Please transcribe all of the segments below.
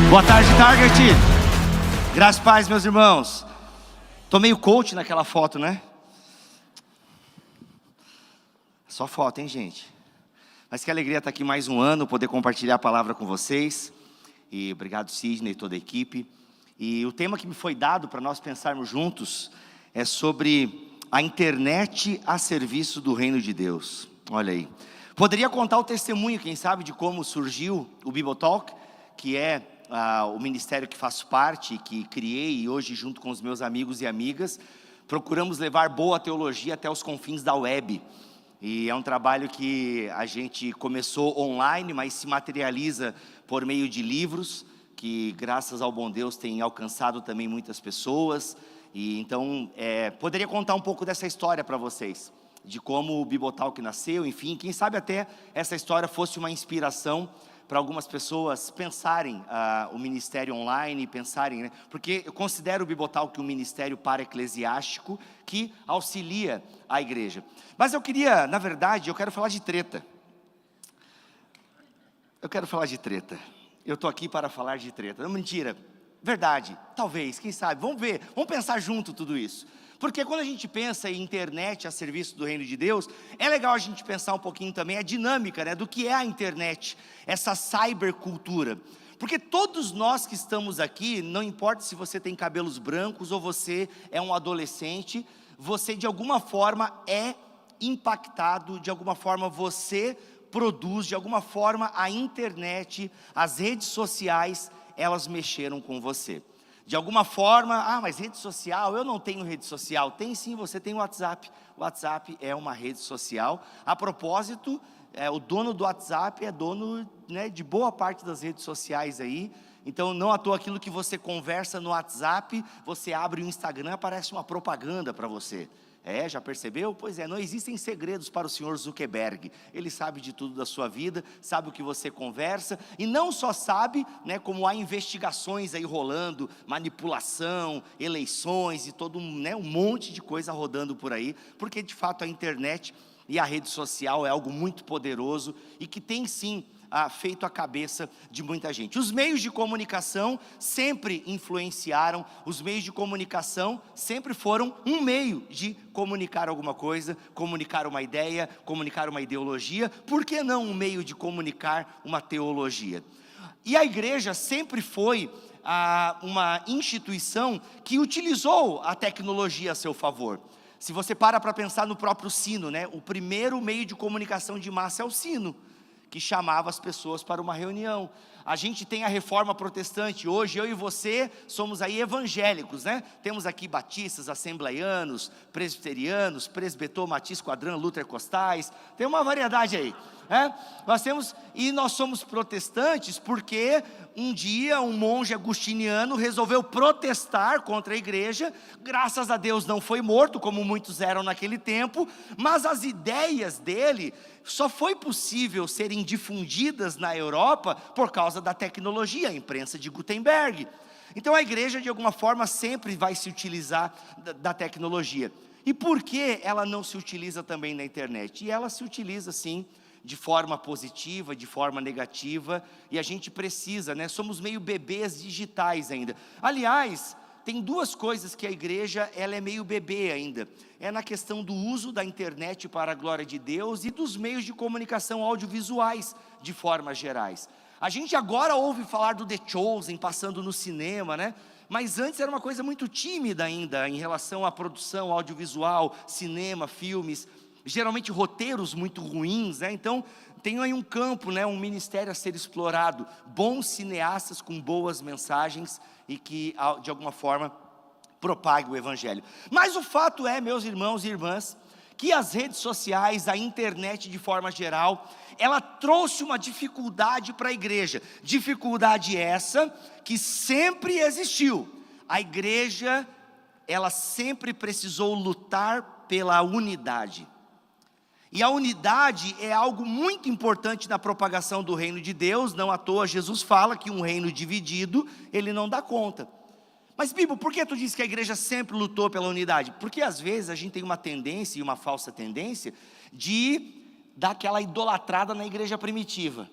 Boa tarde, Target. Graças e paz, meus irmãos. Tô meio coach naquela foto, né? Só foto, hein, gente? Mas que alegria estar aqui mais um ano, poder compartilhar a palavra com vocês. E obrigado, Sidney e toda a equipe. E o tema que me foi dado para nós pensarmos juntos é sobre a internet a serviço do reino de Deus. Olha aí. Poderia contar o testemunho, quem sabe, de como surgiu o Bibotalk, que é o ministério que faço parte, que criei, e hoje junto com os meus amigos e amigas, procuramos levar boa teologia até os confins da web. E é um trabalho que a gente começou online, mas se materializa por meio de livros, que graças ao bom Deus tem alcançado também muitas pessoas. E então, poderia contar um pouco dessa história para vocês, de como o Bibotalk nasceu, enfim, quem sabe até essa história fosse uma inspiração para algumas pessoas pensarem o ministério online, pensarem, né? Porque eu considero o Bibotalk um ministério para-eclesiástico que auxilia a igreja. Mas eu queria, na verdade, eu quero falar de treta. Eu estou aqui para falar de treta. Não, mentira, verdade, talvez, quem sabe, vamos ver, vamos pensar junto tudo isso. Porque quando a gente pensa em internet a serviço do reino de Deus, é legal a gente pensar um pouquinho também a dinâmica, né, do que é a internet, essa cybercultura. Porque todos nós que estamos aqui, não importa se você tem cabelos brancos ou você é um adolescente, você de alguma forma é impactado, de alguma forma você produz, de alguma forma a internet, as redes sociais, elas mexeram com você. De alguma forma, mas rede social, eu não tenho rede social. Tem sim, você tem o WhatsApp. O WhatsApp é uma rede social. A propósito, o dono do WhatsApp é dono, né, de boa parte das redes sociais aí. Então, não à toa aquilo que você conversa no WhatsApp, você abre o Instagram, aparece uma propaganda para você. Já percebeu? Pois é, não existem segredos para o senhor Zuckerberg. Ele sabe de tudo da sua vida, sabe o que você conversa, e não só sabe, né, como há investigações aí rolando, manipulação, eleições e todo um monte de coisa rodando por aí, porque de fato a internet e a rede social é algo muito poderoso e que tem sim feito a cabeça de muita gente. Os meios de comunicação sempre influenciaram, os meios de comunicação sempre foram um meio de comunicar alguma coisa, comunicar uma ideia, comunicar uma ideologia. Por que não um meio de comunicar uma teologia? E a igreja sempre foi uma instituição que utilizou a tecnologia a seu favor. Se você para pensar no próprio sino, né? O primeiro meio de comunicação de massa é o sino, que chamava as pessoas para uma reunião. A gente tem a reforma protestante. Hoje eu e você somos aí evangélicos, né? Temos aqui batistas, assembleianos, presbiterianos, presbetomatis, esquadrão, lutercostais. Tem uma variedade aí, né? Nós somos protestantes porque um dia um monge agustiniano resolveu protestar contra a igreja. Graças a Deus não foi morto, como muitos eram naquele tempo, mas as ideias dele só foi possível serem difundidas na Europa por causa da tecnologia, a imprensa de Gutenberg. Então a igreja de alguma forma sempre vai se utilizar da tecnologia. E por que ela não se utiliza também na internet? E ela se utiliza sim, de forma positiva, de forma negativa, e a gente precisa, né? Somos meio bebês digitais ainda. Aliás, tem duas coisas que a igreja, ela é meio bebê ainda. É na questão do uso da internet para a glória de Deus e dos meios de comunicação audiovisuais, de formas gerais. A gente agora ouve falar do The Chosen passando no cinema, né? Mas antes era uma coisa muito tímida ainda, em relação à produção audiovisual, cinema, filmes, geralmente roteiros muito ruins, né? Então tem aí um campo, né, um ministério a ser explorado, bons cineastas com boas mensagens e que de alguma forma propague o evangelho. Mas o fato é, meus irmãos e irmãs, que as redes sociais, a internet de forma geral, ela trouxe uma dificuldade para a igreja, dificuldade essa que sempre existiu. A igreja, ela sempre precisou lutar pela unidade. E a unidade é algo muito importante na propagação do reino de Deus. Não à toa Jesus fala que um reino dividido, ele não dá conta. Mas Bíblia, por que tu diz que a igreja sempre lutou pela unidade? Porque às vezes a gente tem uma tendência, e uma falsa tendência, de dar aquela idolatrada na igreja primitiva.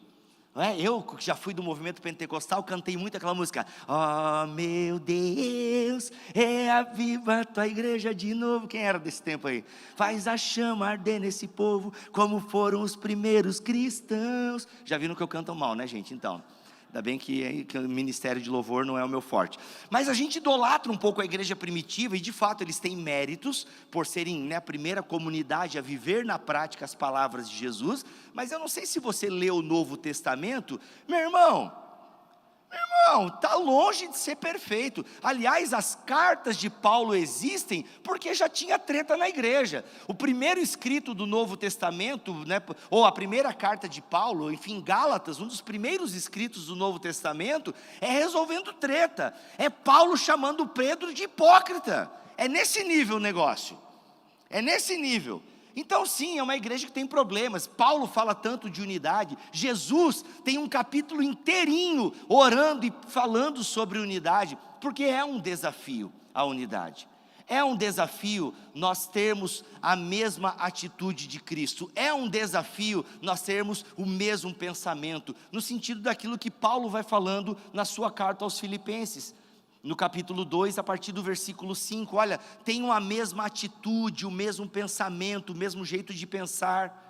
Não é? Eu, que já fui do movimento pentecostal, cantei muito aquela música. Oh meu Deus, reaviva tua igreja de novo. Quem era desse tempo aí? Faz a chama arder nesse povo, como foram os primeiros cristãos. Já viram que eu canto mal, né, gente? Então, ainda bem que o ministério de louvor não é o meu forte. Mas a gente idolatra um pouco a igreja primitiva, e de fato eles têm méritos, por serem, né, a primeira comunidade a viver na prática as palavras de Jesus. Mas eu não sei se você leu o Novo Testamento, meu irmão, está longe de ser perfeito. Aliás, as cartas de Paulo existem porque já tinha treta na igreja. O primeiro escrito do Novo Testamento, né, ou a primeira carta de Paulo, enfim, Gálatas, um dos primeiros escritos do Novo Testamento, é resolvendo treta. É Paulo chamando Pedro de hipócrita. É nesse nível o negócio. É nesse nível. Então sim, é uma igreja que tem problemas. Paulo fala tanto de unidade. Jesus tem um capítulo inteirinho orando e falando sobre unidade, porque é um desafio a unidade. É um desafio nós termos a mesma atitude de Cristo. É um desafio nós termos o mesmo pensamento, no sentido daquilo que Paulo vai falando na sua carta aos Filipenses. No capítulo 2, a partir do versículo 5, olha, tenham a mesma atitude, o mesmo pensamento, o mesmo jeito de pensar,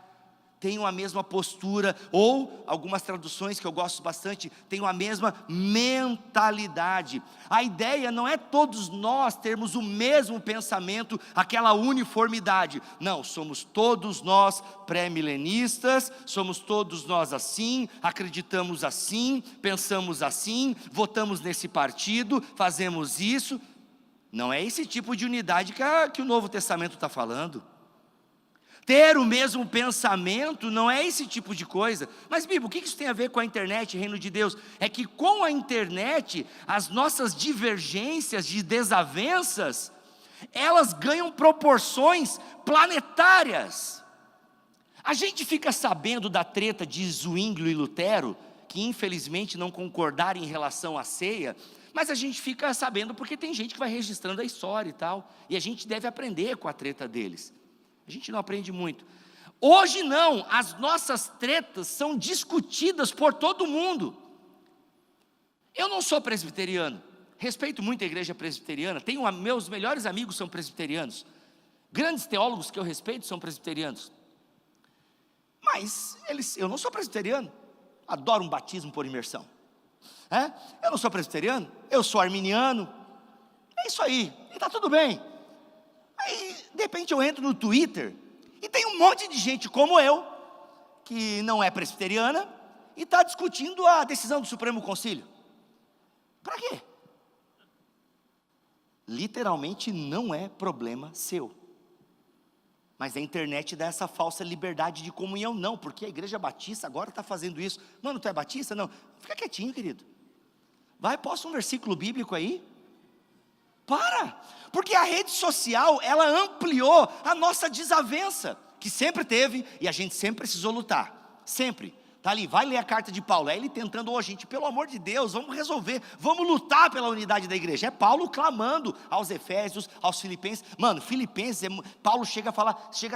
tenham a mesma postura, ou, algumas traduções que eu gosto bastante, tenham a mesma mentalidade. A ideia não é todos nós termos o mesmo pensamento, aquela uniformidade. Não, somos todos nós pré-milenistas, somos todos nós assim, acreditamos assim, pensamos assim, votamos nesse partido, fazemos isso. Não é esse tipo de unidade que o Novo Testamento está falando. Ter o mesmo pensamento não é esse tipo de coisa. Mas, Bíblia, o que isso tem a ver com a internet, reino de Deus? É que com a internet, as nossas divergências de desavenças, elas ganham proporções planetárias. A gente fica sabendo da treta de Zwinglio e Lutero, que infelizmente não concordaram em relação à ceia, mas a gente fica sabendo porque tem gente que vai registrando a história e tal, e a gente deve aprender com a treta deles. A gente não aprende muito. Hoje não, as nossas tretas são discutidas por todo mundo. Eu não sou presbiteriano, respeito muito a igreja presbiteriana, meus melhores amigos são presbiterianos, grandes teólogos que eu respeito são presbiterianos, mas eu não sou presbiteriano, adoro um batismo por imersão. Eu não sou presbiteriano, eu sou arminiano, é isso aí, e está tudo bem. Aí, de repente eu entro no Twitter, e tem um monte de gente como eu, que não é presbiteriana, e está discutindo a decisão do Supremo Concílio. Para quê? Literalmente não é problema seu. Mas a internet dá essa falsa liberdade de comunhão, não, porque a igreja batista agora está fazendo isso. Mano, tu é batista? Não, fica quietinho, querido. Vai, posta um versículo bíblico aí. Para, porque a rede social, ela ampliou a nossa desavença, que sempre teve, e a gente sempre precisou lutar, sempre. Está ali, vai ler a carta de Paulo, é ele tentando, gente, pelo amor de Deus, vamos resolver, vamos lutar pela unidade da igreja. É Paulo clamando aos Efésios, aos Filipenses. Mano, Filipenses, Paulo chega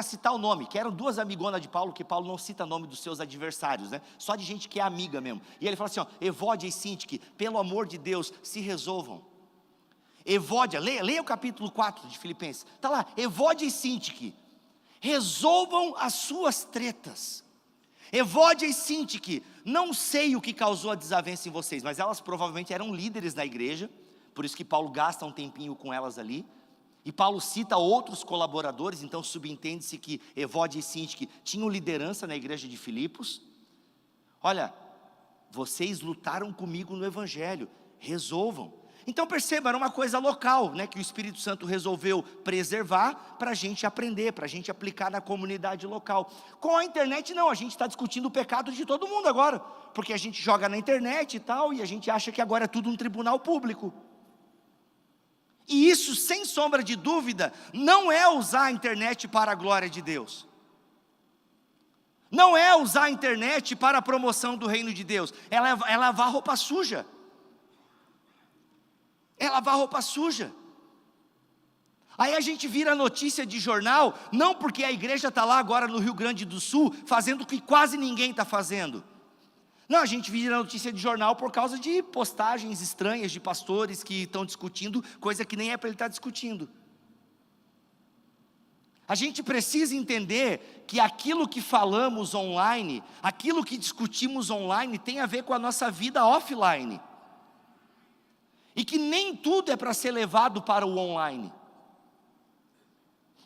a citar o nome, que eram duas amigonas de Paulo, que Paulo não cita o nome dos seus adversários, né? Só de gente que é amiga mesmo. E ele fala assim, Evódia e Sintique, pelo amor de Deus, se resolvam. Evódia, leia o capítulo 4 de Filipenses, está lá, Evódia e Sintique, resolvam as suas tretas. Evódia e Sintique, não sei o que causou a desavença em vocês, mas elas provavelmente eram líderes na igreja, por isso que Paulo gasta um tempinho com elas ali, e Paulo cita outros colaboradores, então subentende-se que Evódia e Sintique tinham liderança na igreja de Filipos. Olha, vocês lutaram comigo no evangelho, resolvam. Então perceba, era uma coisa local, né, que o Espírito Santo resolveu preservar para a gente aprender, para a gente aplicar na comunidade local. Com a internet não, a gente está discutindo o pecado de todo mundo agora, porque a gente joga na internet e tal, e a gente acha que agora é tudo um tribunal público. E isso, sem sombra de dúvida, não é usar a internet para a glória de Deus. Não é usar a internet para a promoção do reino de Deus, é lavar roupa suja. É lavar roupa suja. Aí a gente vira notícia de jornal, não porque a igreja está lá agora no Rio Grande do Sul, fazendo o que quase ninguém está fazendo. Não, a gente vira notícia de jornal por causa de postagens estranhas de pastores que estão discutindo coisa que nem é para ele estar discutindo. A gente precisa entender que aquilo que falamos online, aquilo que discutimos online, tem a ver com a nossa vida offline. E que nem tudo é para ser levado para o online.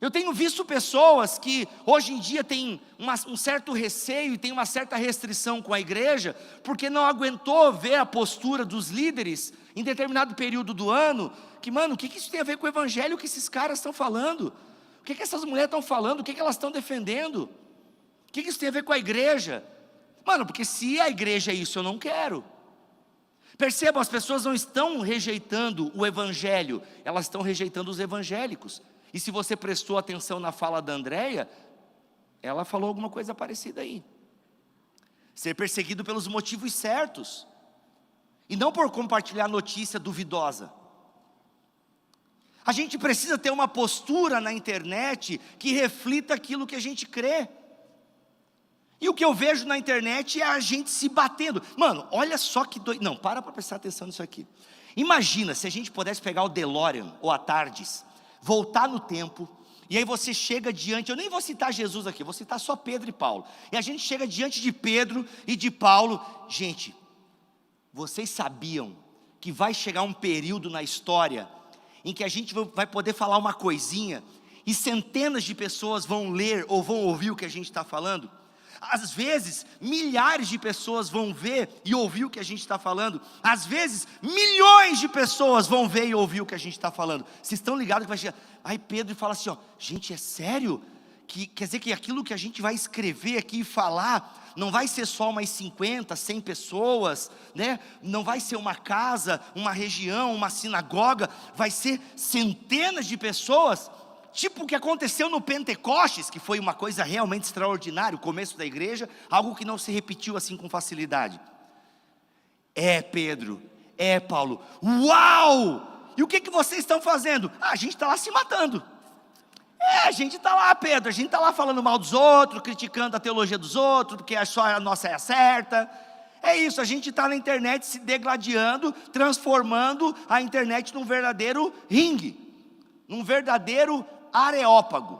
Eu tenho visto pessoas que hoje em dia têm um certo receio e tem uma certa restrição com a igreja, porque não aguentou ver a postura dos líderes em determinado período do ano, que, mano, o que isso tem a ver com o evangelho que esses caras estão falando? O que essas mulheres estão falando? O que elas estão defendendo? O que isso tem a ver com a igreja? Mano, porque se a igreja é isso, eu não quero. Percebam, as pessoas não estão rejeitando o evangelho, elas estão rejeitando os evangélicos. E se você prestou atenção na fala da Andréia, ela falou alguma coisa parecida aí. Ser perseguido pelos motivos certos, e não por compartilhar notícia duvidosa. A gente precisa ter uma postura na internet que reflita aquilo que a gente crê. E o que eu vejo na internet é a gente se batendo. Mano, olha só que doido. Não, para prestar atenção nisso aqui. Imagina se a gente pudesse pegar o DeLorean ou a TARDIS, voltar no tempo, e aí você chega diante, eu nem vou citar Jesus aqui, vou citar só Pedro e Paulo. E a gente chega diante de Pedro e de Paulo. Gente, vocês sabiam que vai chegar um período na história em que a gente vai poder falar uma coisinha e centenas de pessoas vão ler ou vão ouvir o que a gente está falando? Às vezes, milhares de pessoas vão ver e ouvir o que a gente está falando. Às vezes, milhões de pessoas vão ver e ouvir o que a gente está falando. Vocês estão ligados que vai chegar? Aí Pedro fala assim, ó, gente, é sério? Quer dizer que aquilo que a gente vai escrever aqui e falar não vai ser só umas 50, 100 pessoas, né? Não vai ser uma casa, uma região, uma sinagoga, vai ser centenas de pessoas, tipo o que aconteceu no Pentecostes, que foi uma coisa realmente extraordinária, o começo da igreja, algo que não se repetiu assim com facilidade. É Pedro, é Paulo, uau! E o que vocês estão fazendo? A gente está lá se matando. A gente está lá, Pedro, a gente está lá falando mal dos outros, criticando a teologia dos outros, porque só a nossa é a certa. É isso, a gente está na internet se degladiando, transformando a internet num verdadeiro ringue, num verdadeiro areópago.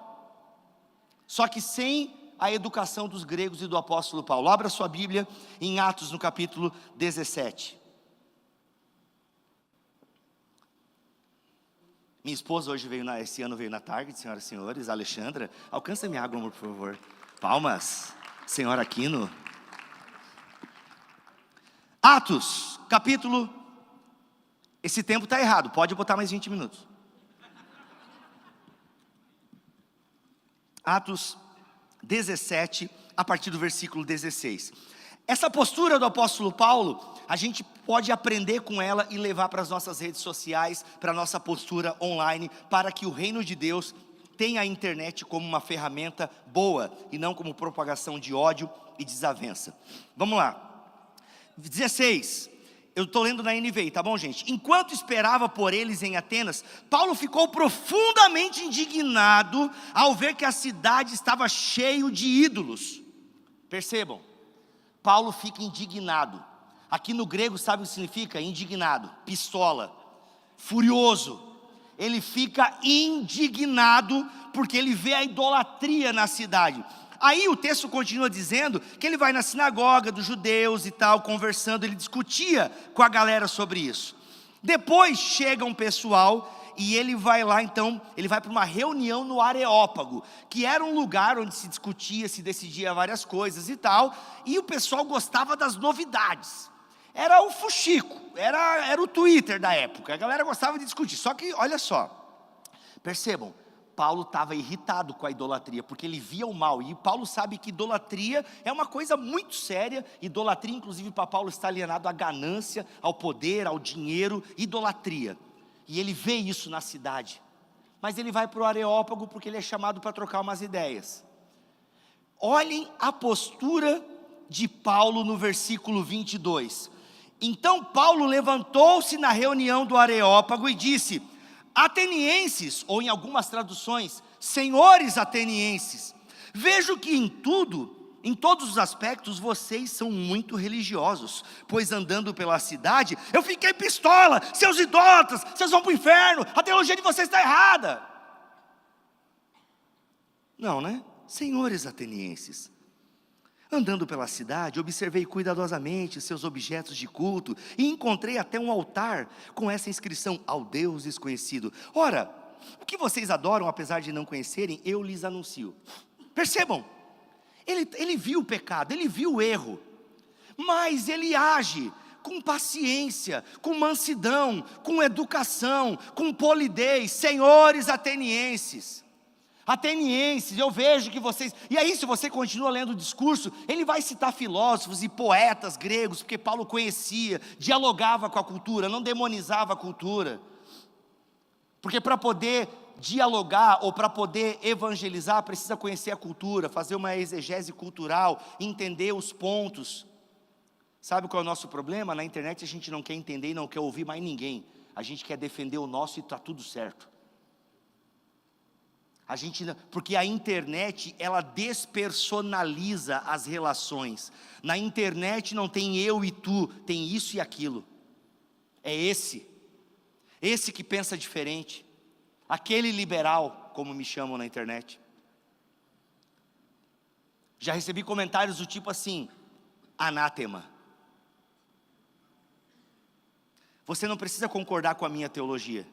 Só que sem a educação dos gregos e do apóstolo Paulo. Abra sua Bíblia em Atos no capítulo 17. Minha esposa hoje esse ano veio na Target, senhoras e senhores. Alexandra, alcança minha água, amor, por favor. Palmas, senhora Aquino. Atos, capítulo. Esse tempo está errado, pode botar mais 20 minutos. Atos 17, a partir do versículo 16. Essa postura do apóstolo Paulo, a gente pode aprender com ela e levar para as nossas redes sociais, para a nossa postura online, para que o reino de Deus tenha a internet como uma ferramenta boa, e não como propagação de ódio e desavença. Vamos lá, 16, eu estou lendo na NVI, tá bom, gente? Enquanto esperava por eles em Atenas, Paulo ficou profundamente indignado ao ver que a cidade estava cheia de ídolos. Percebam, Paulo fica indignado. Aqui no grego, sabe o que significa? Indignado, pistola, furioso. Ele fica indignado porque ele vê a idolatria na cidade. Aí o texto continua dizendo que ele vai na sinagoga dos judeus e tal, conversando, ele discutia com a galera sobre isso. Depois chega um pessoal e ele vai lá, então, ele vai para uma reunião no Areópago, que era um lugar onde se discutia, se decidia várias coisas e tal, e o pessoal gostava das novidades. Era o fuxico, era o Twitter da época, a galera gostava de discutir. Só que, olha só, percebam, Paulo estava irritado com a idolatria, porque ele via o mal, e Paulo sabe que idolatria é uma coisa muito séria. Idolatria, inclusive, para Paulo está alienado à ganância, ao poder, ao dinheiro, idolatria. E ele vê isso na cidade, mas ele vai para o Areópago porque ele é chamado para trocar umas ideias. Olhem a postura de Paulo no versículo 22. Então Paulo levantou-se na reunião do Areópago e disse: atenienses, ou em algumas traduções, senhores atenienses, vejo que em tudo em todos os aspectos vocês são muito religiosos, pois andando pela cidade, eu fiquei pistola, seus idólatras, vocês vão para o inferno, a teologia de vocês está errada. Não, né? Senhores atenienses, andando pela cidade, observei cuidadosamente seus objetos de culto, e encontrei até um altar com essa inscrição: ao Deus desconhecido. Ora, o que vocês adoram, apesar de não conhecerem, eu lhes anuncio. Percebam, ele viu o pecado, ele viu o erro, mas ele age com paciência, com mansidão, com educação, com polidez. Senhores atenienses, eu vejo que vocês... E aí, se você continua lendo o discurso, ele vai citar filósofos e poetas gregos, porque Paulo conhecia, dialogava com a cultura, não demonizava a cultura. Porque para poder dialogar ou para poder evangelizar, precisa conhecer a cultura, fazer uma exegese cultural, entender os pontos. Sabe qual é o nosso problema? Na internet a gente não quer entender e não quer ouvir mais ninguém. A gente quer defender o nosso e está tudo certo. Porque a internet, ela despersonaliza as relações. Na internet não tem eu e tu, tem isso e aquilo. É esse que pensa diferente, aquele liberal, como me chamam na internet. Já recebi comentários do tipo assim: anátema. Você não precisa concordar com a minha teologia.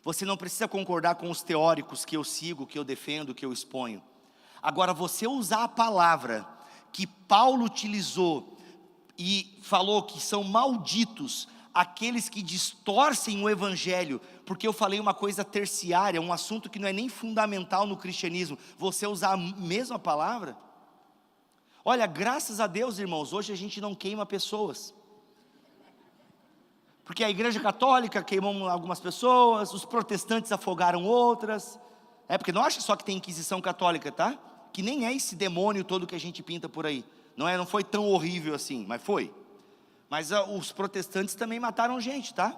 Você não precisa concordar com os teóricos que eu sigo, que eu defendo, que eu exponho. Agora, você usar a palavra que Paulo utilizou e falou que são malditos aqueles que distorcem o evangelho, porque eu falei uma coisa terciária, um assunto que não é nem fundamental no cristianismo, você usar a mesma palavra. Olha, graças a Deus, irmãos, hoje a gente não queima pessoas. Porque a igreja católica queimou algumas pessoas, os protestantes afogaram outras. Porque não acha só que tem inquisição católica, tá? Que nem é esse demônio todo que a gente pinta por aí. Não foi tão horrível assim, mas foi. Mas os protestantes também mataram gente, tá?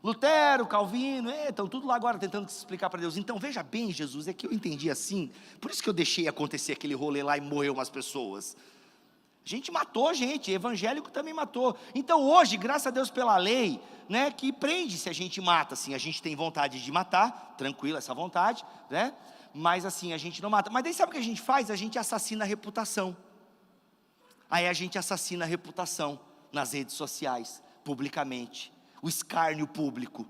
Lutero, Calvino, estão tudo lá agora tentando se explicar para Deus. Então veja bem, Jesus, é que eu entendi assim, por isso que eu deixei acontecer aquele rolê lá e morreu umas pessoas. A gente matou gente, evangélico também matou. Então hoje, graças a Deus pela lei, né, que prende se a gente mata, assim, a gente tem vontade de matar, tranquilo essa vontade, né, mas assim, a gente não mata. Mas daí sabe o que a gente faz? A gente assassina a reputação. Aí a gente assassina a reputação nas redes sociais, publicamente, o escárnio público.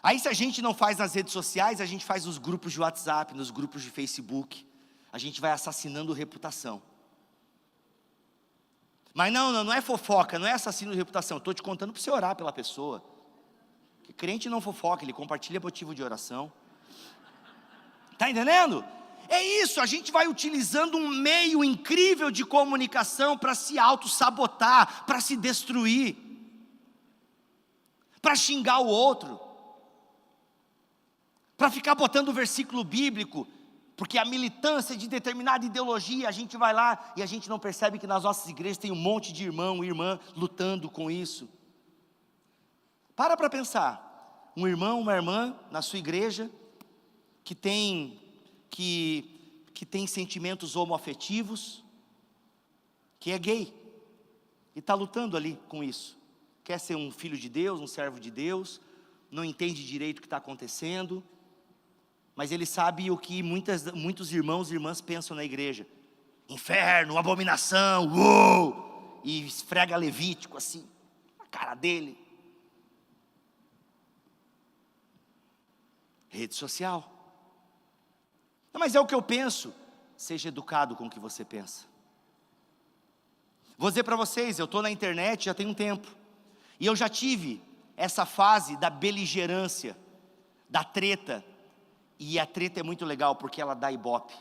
Aí se a gente não faz nas redes sociais, a gente faz nos grupos de WhatsApp, nos grupos de Facebook, a gente vai assassinando reputação. Mas não é fofoca, não é assassino de reputação. Estou te contando para você orar pela pessoa. Que crente não fofoca, ele compartilha motivo de oração. Está entendendo? É isso, a gente vai utilizando um meio incrível de comunicação para se auto-sabotar, para se destruir, para xingar o outro, para ficar botando o versículo bíblico. Porque a militância de determinada ideologia, a gente vai lá e a gente não percebe que nas nossas igrejas tem um monte de irmão e irmã lutando com isso. Para pensar, um irmão, uma irmã na sua igreja que tem sentimentos homoafetivos, que é gay e está lutando ali com isso. Quer ser um filho de Deus, um servo de Deus, não entende direito o que está acontecendo. Mas ele sabe o que muitos irmãos e irmãs pensam na igreja: inferno, abominação, uou! E esfrega Levítico assim, na cara dele. Rede social. Não, mas é o que eu penso. Seja educado com o que você pensa. Vou dizer para vocês, eu estou na internet já tem um tempo, e eu já tive essa fase da beligerância, da treta. E a treta é muito legal porque ela dá ibope.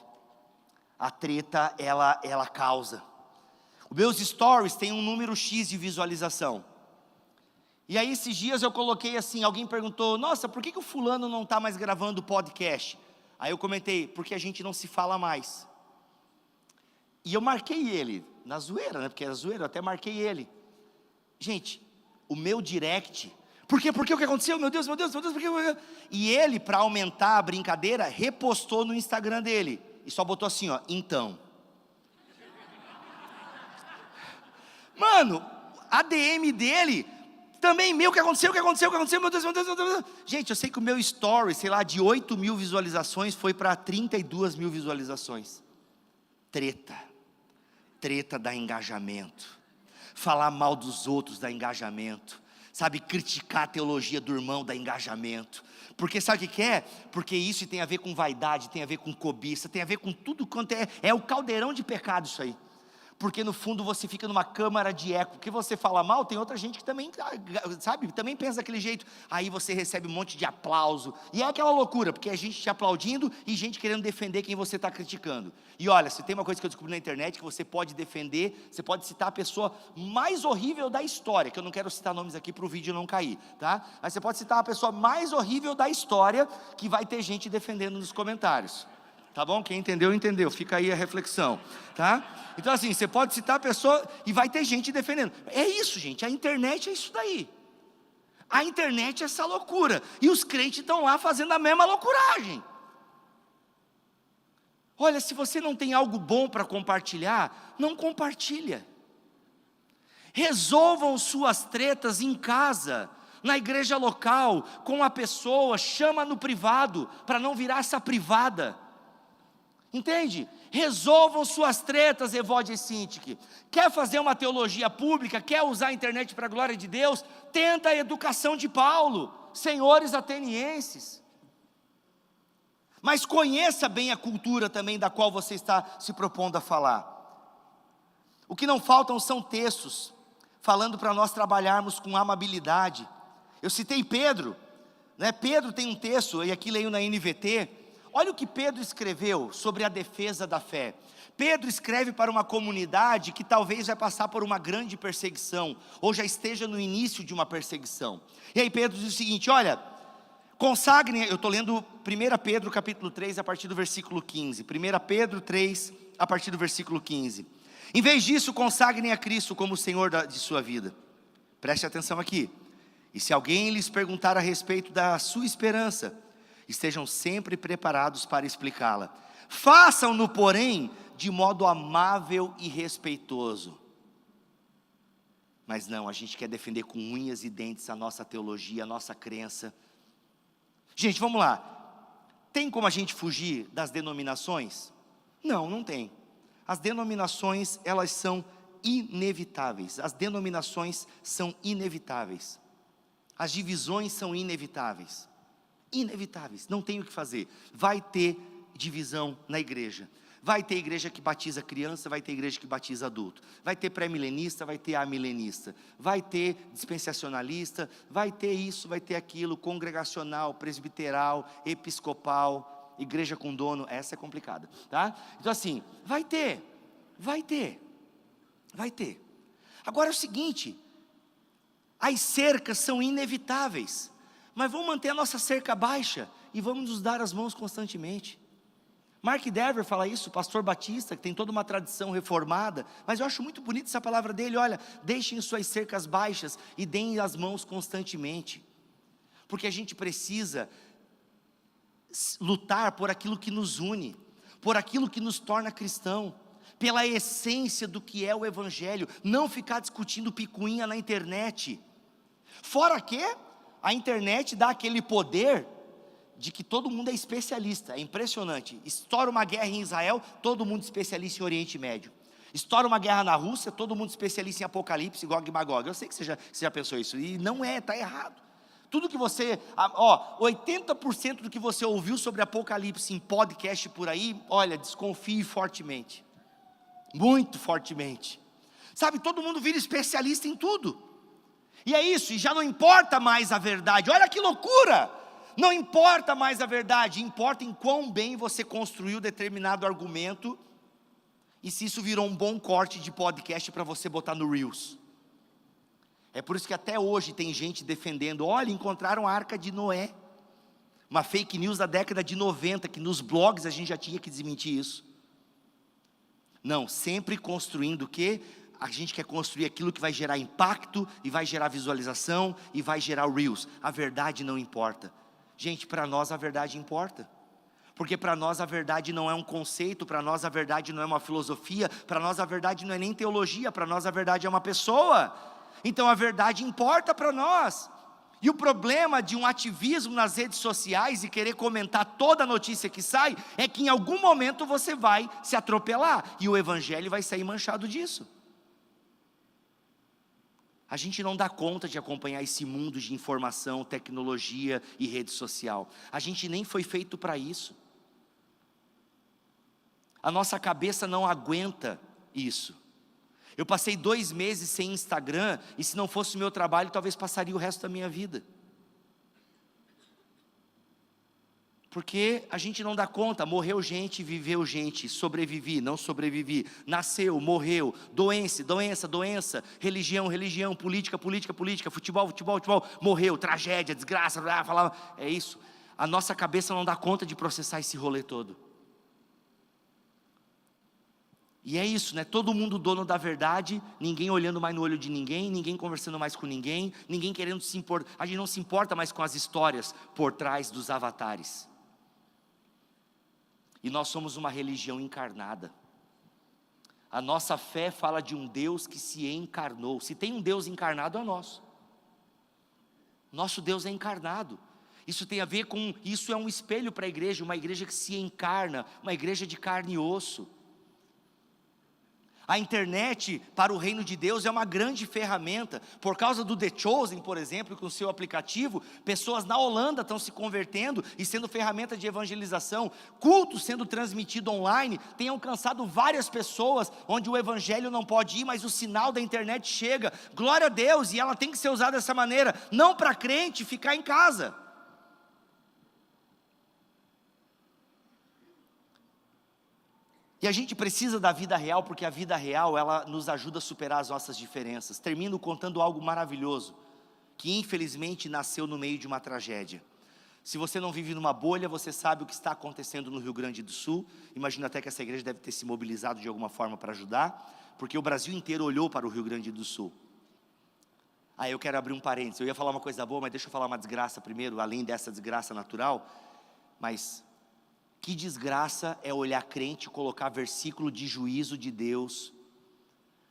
A treta, ela causa. Os meus stories têm um número X de visualização. E aí esses dias eu coloquei assim, alguém perguntou: nossa, por que o fulano não está mais gravando podcast? Aí eu comentei: porque a gente não se fala mais. E eu marquei ele, na zoeira, né? Porque era zoeira, eu até marquei ele. Gente, o meu direct... Por quê? O que aconteceu? Meu Deus, por quê? E ele, para aumentar a brincadeira, repostou no Instagram dele. E só botou assim, ó, então. Mano, a DM dele também, meu, o que aconteceu, meu Deus, meu Deus, meu Deus. Gente, eu sei que o meu story, sei lá, de 8 mil visualizações foi para 32 mil visualizações. Treta dá engajamento. Falar mal dos outros dá engajamento. Sabe, criticar a teologia do irmão dá engajamento. Porque sabe o que é? Porque isso tem a ver com vaidade, tem a ver com cobiça, tem a ver com tudo quanto é o caldeirão de pecado isso aí. Porque no fundo você fica numa câmara de eco, porque você fala mal, tem outra gente que também, sabe, também pensa daquele jeito, aí você recebe um monte de aplauso, e é aquela loucura, porque é gente te aplaudindo, e gente querendo defender quem você está criticando. E olha, se tem uma coisa que eu descobri na internet, que você pode defender, você pode citar a pessoa mais horrível da história, que eu não quero citar nomes aqui para o vídeo não cair, tá? Mas você pode citar a pessoa mais horrível da história, que vai ter gente defendendo nos comentários. Tá bom? Quem entendeu, entendeu. Fica aí a reflexão, tá? Então assim, você pode citar a pessoa e vai ter gente defendendo. É isso, gente, a internet é isso daí. A internet é essa loucura. E os crentes estão lá fazendo a mesma loucuragem. Olha, se você não tem algo bom para compartilhar, não compartilha. Resolvam suas tretas em casa, na igreja local, com a pessoa, chama no privado, para não virar essa privada. Entende? Resolvam suas tretas, Evódia e Sintique. Quer fazer uma teologia pública, quer usar a internet para a glória de Deus, tenta a educação de Paulo, senhores atenienses. Mas conheça bem a cultura também da qual você está se propondo a falar. O que não faltam são textos, falando para nós trabalharmos com amabilidade. Eu citei Pedro, né? Pedro tem um texto, e aqui leio na NVT. Olha o que Pedro escreveu sobre a defesa da fé. Pedro escreve para uma comunidade que talvez vai passar por uma grande perseguição, ou já esteja no início de uma perseguição. E aí Pedro diz o seguinte, olha, consagrem, eu estou lendo 1 Pedro capítulo 3 a partir do versículo 15, 1 Pedro 3 a partir do versículo 15. Em vez disso, consagrem a Cristo como o Senhor de sua vida. Preste atenção aqui. E se alguém lhes perguntar a respeito da sua esperança, estejam sempre preparados para explicá-la. Façam-no, porém, de modo amável e respeitoso. Mas não, a gente quer defender com unhas e dentes a nossa teologia, a nossa crença. Gente, vamos lá. Tem como a gente fugir das denominações? Não, não tem. As denominações, elas são inevitáveis. As denominações são inevitáveis. As divisões são inevitáveis. Inevitáveis, não tem o que fazer. Vai ter divisão na igreja. Vai ter igreja que batiza criança, vai ter igreja que batiza adulto. Vai ter pré-milenista, vai ter amilenista. Vai ter dispensacionalista, vai ter isso, vai ter aquilo, congregacional, presbiteral, episcopal, igreja com dono, essa é complicada, tá? Então assim, vai ter. Agora é o seguinte, as cercas são inevitáveis. Mas vamos manter a nossa cerca baixa e vamos nos dar as mãos constantemente. Mark Dever fala isso, pastor batista, que tem toda uma tradição reformada, mas eu acho muito bonita essa palavra dele, olha, deixem suas cercas baixas e deem as mãos constantemente. Porque a gente precisa lutar por aquilo que nos une, por aquilo que nos torna cristão, pela essência do que é o evangelho, não ficar discutindo picuinha na internet. Fora que a internet dá aquele poder de que todo mundo é especialista, é impressionante. Estoura uma guerra em Israel, todo mundo especialista em Oriente Médio. Estoura uma guerra na Rússia, todo mundo especialista em Apocalipse, Gog e Magog. Eu sei que você já pensou isso, e não é, está errado. Tudo que você, 80% do que você ouviu sobre Apocalipse em podcast por aí, olha, desconfie fortemente. Muito fortemente. Sabe, todo mundo vira especialista em tudo. E é isso, e já não importa mais a verdade. Olha que loucura! Não importa mais a verdade, importa em quão bem você construiu determinado argumento e se isso virou um bom corte de podcast para você botar no Reels. É por isso que até hoje tem gente defendendo, olha, encontraram a Arca de Noé. Uma fake news da década de 90, que nos blogs a gente já tinha que desmentir isso. Não, sempre construindo o quê? A gente quer construir aquilo que vai gerar impacto, e vai gerar visualização, e vai gerar Reels. A verdade não importa. Gente, para nós a verdade importa. Porque para nós a verdade não é um conceito, para nós a verdade não é uma filosofia, para nós a verdade não é nem teologia, para nós a verdade é uma pessoa. Então a verdade importa para nós. E o problema de um ativismo nas redes sociais e querer comentar toda a notícia que sai, é que em algum momento você vai se atropelar, e o evangelho vai sair manchado disso. A gente não dá conta de acompanhar esse mundo de informação, tecnologia e rede social. A gente nem foi feito para isso. A nossa cabeça não aguenta isso. Eu passei 2 meses sem Instagram, e se não fosse o meu trabalho, talvez passaria o resto da minha vida. Porque a gente não dá conta, morreu gente, viveu gente, sobrevivi, não sobrevivi, nasceu, morreu, doença, religião, política, futebol, morreu, tragédia, desgraça, falava, é isso. A nossa cabeça não dá conta de processar esse rolê todo. E é isso, né? Todo mundo dono da verdade, ninguém olhando mais no olho de ninguém, ninguém conversando mais com ninguém, ninguém querendo se importar. A gente não se importa mais com as histórias por trás dos avatares. E nós somos uma religião encarnada. A nossa fé fala de um Deus que se encarnou. Se tem um Deus encarnado, é o nosso. Nosso Deus é encarnado. Isso tem a ver com, isso é um espelho para a igreja, uma igreja que se encarna, uma igreja de carne e osso. A internet para o reino de Deus é uma grande ferramenta. Por causa do The Chosen, por exemplo, com o seu aplicativo, pessoas na Holanda estão se convertendo e sendo ferramenta de evangelização. Cultos sendo transmitido online, tem alcançado várias pessoas, onde o evangelho não pode ir, mas o sinal da internet chega. Glória a Deus, e ela tem que ser usada dessa maneira, não para crente ficar em casa. E a gente precisa da vida real, porque a vida real, ela nos ajuda a superar as nossas diferenças. Termino contando algo maravilhoso, que infelizmente nasceu no meio de uma tragédia. Se você não vive numa bolha, você sabe o que está acontecendo no Rio Grande do Sul. Imagino até que essa igreja deve ter se mobilizado de alguma forma para ajudar, porque o Brasil inteiro olhou para o Rio Grande do Sul. Aí eu quero abrir um parênteses, eu ia falar uma coisa boa, mas deixa eu falar uma desgraça primeiro, além dessa desgraça natural. Mas que desgraça é olhar crente e colocar versículo de juízo de Deus.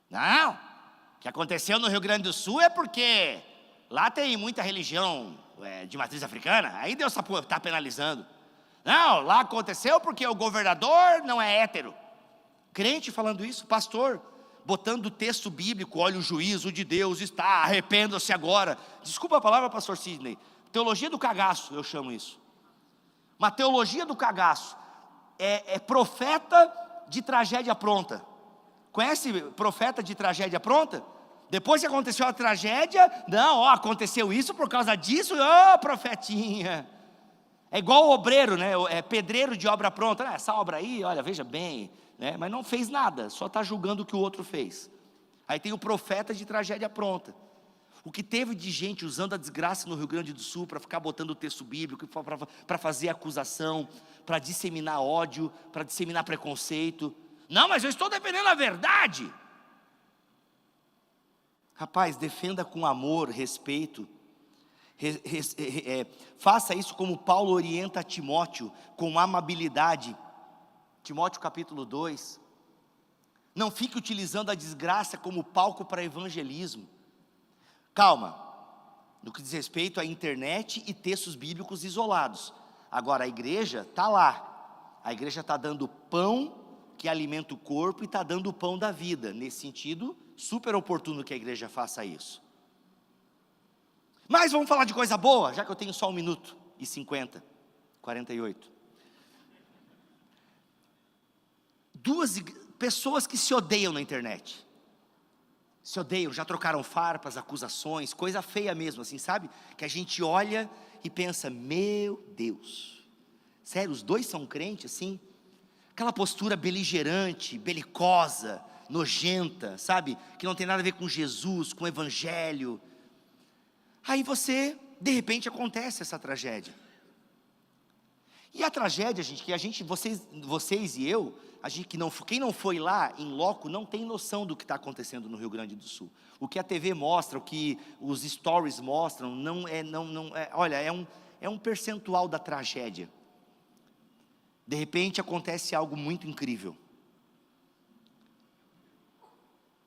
Não, o que aconteceu no Rio Grande do Sul é porque lá tem muita religião de matriz africana, aí Deus está penalizando. Não, lá aconteceu porque o governador não é hétero. Crente falando isso, pastor, botando o texto bíblico, olha o juízo de Deus está, arrependa-se agora. Desculpa a palavra, pastor Sidney, teologia do cagaço, eu chamo isso. Uma teologia do cagaço, é profeta de tragédia pronta. Conhece profeta de tragédia pronta? Depois que aconteceu a tragédia, não, aconteceu isso por causa disso, profetinha. É igual o obreiro, né? É pedreiro de obra pronta. Essa obra aí, olha, veja bem, né? Mas não fez nada, só está julgando o que o outro fez. Aí tem o profeta de tragédia pronta. O que teve de gente usando a desgraça no Rio Grande do Sul para ficar botando o texto bíblico, para fazer acusação, para disseminar ódio, para disseminar preconceito. Não, mas eu estou defendendo a verdade. Rapaz, defenda com amor, respeito. Faça isso como Paulo orienta a Timóteo, com amabilidade. Timóteo capítulo 2. Não fique utilizando a desgraça como palco para evangelismo. Calma, no que diz respeito à internet e textos bíblicos isolados. Agora a igreja está lá, a igreja está dando pão que alimenta o corpo e está dando o pão da vida. Nesse sentido, super oportuno que a igreja faça isso. Mas vamos falar de coisa boa, já que eu tenho só 1 minuto e 50, 48. Pessoas que se odeiam na internet. Se odeiam, já trocaram farpas, acusações, coisa feia mesmo, assim, sabe? Que a gente olha e pensa, meu Deus, sério, os dois são crentes, assim? Aquela postura beligerante, belicosa, nojenta, sabe? Que não tem nada a ver com Jesus, com o evangelho. Aí de repente acontece essa tragédia. E a tragédia, gente, que vocês e eu, quem não foi lá em loco não tem noção do que está acontecendo no Rio Grande do Sul. O que a TV mostra, o que os stories mostram, olha, é um percentual da tragédia. De repente acontece algo muito incrível.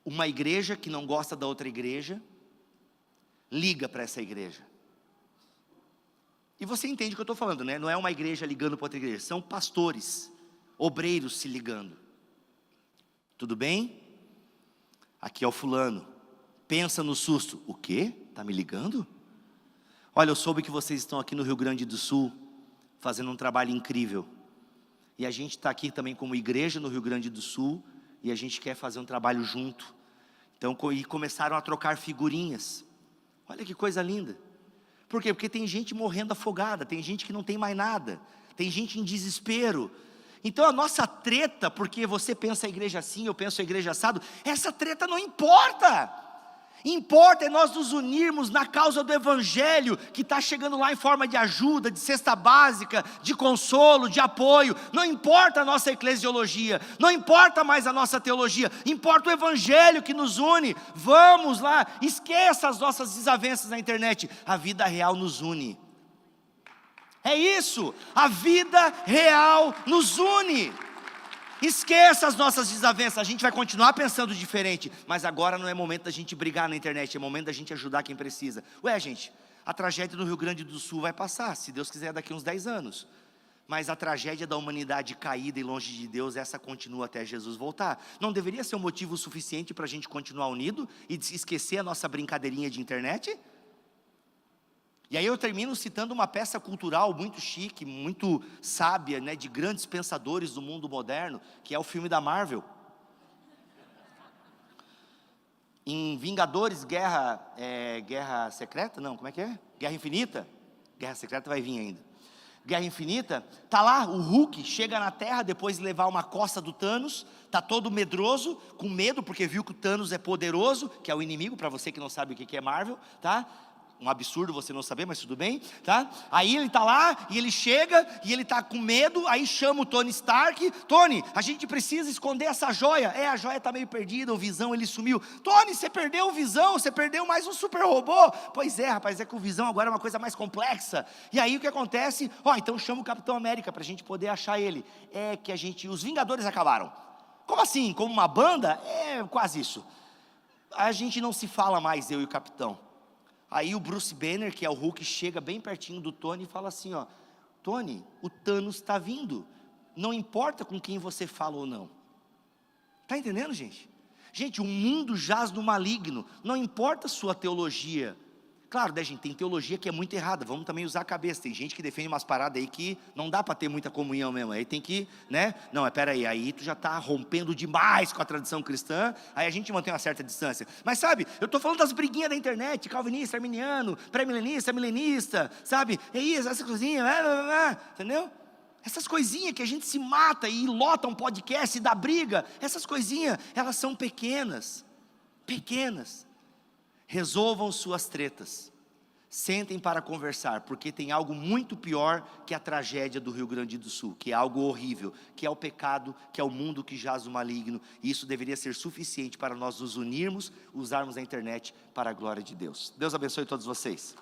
Uma igreja que não gosta da outra igreja, liga para essa igreja. E você entende o que eu estou falando, né? Não é uma igreja ligando para outra igreja, são pastores, obreiros se ligando. Tudo bem? Aqui é o fulano. Pensa no susto. O quê? Está me ligando? Olha, eu soube que vocês estão aqui no Rio Grande do Sul, fazendo um trabalho incrível. E a gente está aqui também como igreja no Rio Grande do Sul, e a gente quer fazer um trabalho junto. Então, e começaram a trocar figurinhas. Olha que coisa linda. Por quê? Porque tem gente morrendo afogada, tem gente que não tem mais nada, tem gente em desespero. Então a nossa treta, porque você pensa a igreja assim, eu penso a igreja assado, essa treta não importa. Importa é nós nos unirmos na causa do Evangelho, que está chegando lá em forma de ajuda, de cesta básica, de consolo, de apoio. Não importa a nossa eclesiologia, não importa mais a nossa teologia, importa o Evangelho que nos une. Vamos lá, esqueça as nossas desavenças na internet, a vida real nos une. É isso, a vida real nos une. Esqueça as nossas desavenças, a gente vai continuar pensando diferente, mas agora não é momento da gente brigar na internet, é momento da gente ajudar quem precisa. Ué, gente, a tragédia no Rio Grande do Sul vai passar, se Deus quiser, daqui uns 10 anos. Mas a tragédia da humanidade caída e longe de Deus, essa continua até Jesus voltar. Não deveria ser um motivo suficiente para a gente continuar unido e esquecer a nossa brincadeirinha de internet? E aí eu termino citando uma peça cultural muito chique, muito sábia, né, de grandes pensadores do mundo moderno, que é o filme da Marvel. Em Vingadores, Guerra Secreta? Não, como é que é? Guerra Infinita? Guerra Secreta vai vir ainda. Guerra Infinita, tá lá, o Hulk chega na Terra depois de levar uma coça do Thanos, tá todo medroso, com medo, porque viu que o Thanos é poderoso, que é o inimigo, para você que não sabe o que é Marvel, tá? Um absurdo você não saber, mas tudo bem, tá? Aí ele tá lá, e ele chega, e ele tá com medo, aí chama o Tony Stark. Tony, a gente precisa esconder essa joia. A joia tá meio perdida, o Visão ele sumiu. Tony, você perdeu o Visão, você perdeu mais um super robô. Pois é, rapaz, é que o Visão agora é uma coisa mais complexa. E aí o que acontece? Então chama o Capitão América pra gente poder achar ele. É que os Vingadores acabaram. Como assim? Como uma banda? É quase isso. A gente não se fala mais, eu e o Capitão. Aí o Bruce Banner, que é o Hulk, chega bem pertinho do Tony e fala assim, Tony, o Thanos está vindo, não importa com quem você fala ou não. Está entendendo, gente? Gente, o mundo jaz no maligno, não importa a sua teologia. Claro, né, gente, tem teologia que é muito errada, vamos também usar a cabeça. Tem gente que defende umas paradas aí que não dá para ter muita comunhão mesmo. Aí tem que, né? Não, mas peraí, aí tu já está rompendo demais com a tradição cristã. Aí a gente mantém uma certa distância. Mas sabe, eu estou falando das briguinhas da internet, calvinista, arminiano, pré-milenista, milenista, sabe? É isso, essas coisinhas, entendeu? Essas coisinhas que a gente se mata e lota um podcast e dá briga, essas coisinhas, elas são pequenas. Resolvam suas tretas, sentem para conversar, porque tem algo muito pior que a tragédia do Rio Grande do Sul, que é algo horrível, que é o pecado, que é o mundo que jaz no maligno, e isso deveria ser suficiente para nós nos unirmos, usarmos a internet para a glória de Deus. Deus abençoe todos vocês.